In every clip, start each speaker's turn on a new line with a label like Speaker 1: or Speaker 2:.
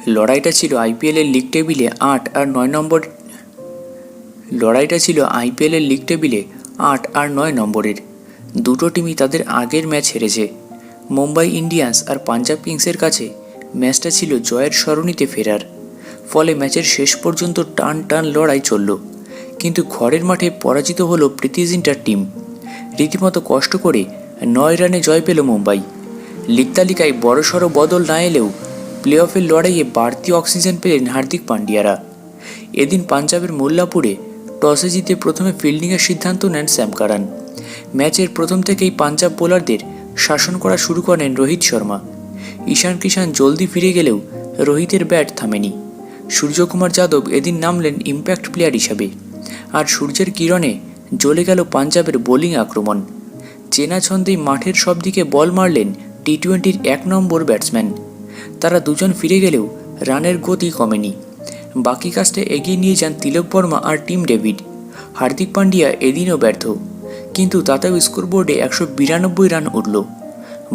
Speaker 1: লড়াইটা ছিল আইপিএলের লিগ টেবিলে ৮ আর ৯ নম্বর আট আর ৯ নম্বরের। দুটো টিমই তাদের আগের ম্যাচ হেরেছে। মুম্বাই ইন্ডিয়ান্স আর পাঞ্জাব কিংসের কাছে ম্যাচটা ছিল জয়ের সরণিতে ফেরার। ফলে ম্যাচের শেষ পর্যন্ত টান টান লড়াই চলল, কিন্তু ঘরের মাঠে পরাজিত হলো প্রীতি জিন্টার টিম। রীতিমতো কষ্ট করে ৯ রানে জয় পেল মুম্বাই। লিগ তালিকায় বড়সড় বদল না এলেও প্লে অফের লড়াইয়ে বাড়তি অক্সিজেন পেলেন হার্দিক পান্ডিয়ারা। এদিন পাঞ্জাবের মোল্লাপুরে টসে জিতে প্রথমে ফিল্ডিংয়ের সিদ্ধান্ত নেন স্যাম কারান। ম্যাচের প্রথম থেকেই পাঞ্জাব বোলারদের শাসন করা শুরু করেন রোহিত শর্মা। ঈশান কিষান জলদি ফিরে গেলেও রোহিতের ব্যাট থামেনি। সূর্যকুমার যাদব এদিন নামলেন ইম্প্যাক্ট প্লেয়ার হিসাবে, আর সূর্যের কিরণে জ্বলে গেল পাঞ্জাবের বোলিং আক্রমণ। চেনা ছন্দেই মাঠের সব দিকে বল মারলেন টি-20-র ১ নম্বর ব্যাটসম্যান। তারা দুজন ফিরে গেলেও রানের গতি কমেনি। বাকি কাজটা এগিয়ে নিয়ে যান তিলক বর্মা আর টিম ডেভিড। হার্দিক পান্ডিয়া এদিনও ব্যর্থ, কিন্তু তাতেও স্কোরবোর্ডে ১৯২ রান উঠল।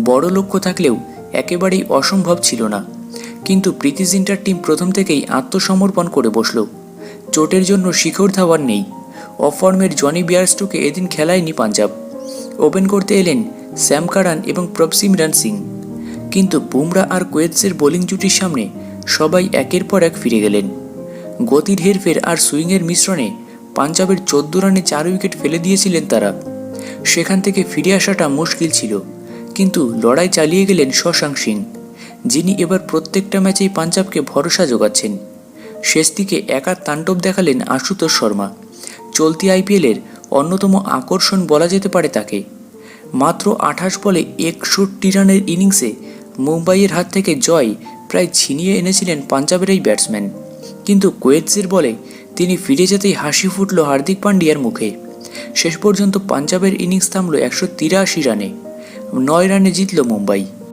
Speaker 1: বড় লক্ষ্য থাকলেও একেবারেই অসম্ভব ছিল না। কিন্তু প্রীতি জিন্টার টিম প্রথম থেকেই আত্মসমর্পণ করে বসল। চোটের জন্য শিখর ধাওয়ান নেই। অফর্মের জনি বিয়ারস্টোকে এদিন খেলায়নি পাঞ্জাব। ওপেন করতে এলেন স্যাম কারান এবং প্রভসিমরন সিং। কিন্তু বুমরা আর কোয়েৎসের বোলিং জুটির সামনে সবাই একের পর এক ফিরে গেলেন। গতির হেরফের আর সুইংয়ের মিশ্রণে পাঞ্জাবের ১৪ রানে ৪ উইকেট ফেলে দিয়েছিলেন তারা। সেখান থেকে ফিরে আসাটা মুশকিল ছিল, কিন্তু লড়াই চালিয়ে গেলেন শশাঙ্ক সিং, যিনি এবার প্রত্যেকটা ম্যাচেই পাঞ্জাবকে ভরসা যোগাচ্ছেন। শেষ দিকে একা তাণ্ডব দেখালেন আশুতোষ শর্মা। চলতি আইপিএলের অন্যতম আকর্ষণ বলা যেতে পারে তাকে। মাত্র ২৮ বলে ৬১ রানের ইনিংসে মুম্বাইয়ের হাত থেকে জয় প্রায় ছিনিয়ে এনেছিলেন পাঞ্জাবের এই ব্যাটসম্যান। কিন্তু কোয়েৎসের বলে তিনি ফিরে যেতেই হাসি ফুটল হার্দিক পান্ডিয়ার মুখে। শেষ পর্যন্ত পাঞ্জাবের ইনিংস থামল ১৮৩ রানে। ৯ রানে জিতল মুম্বাই।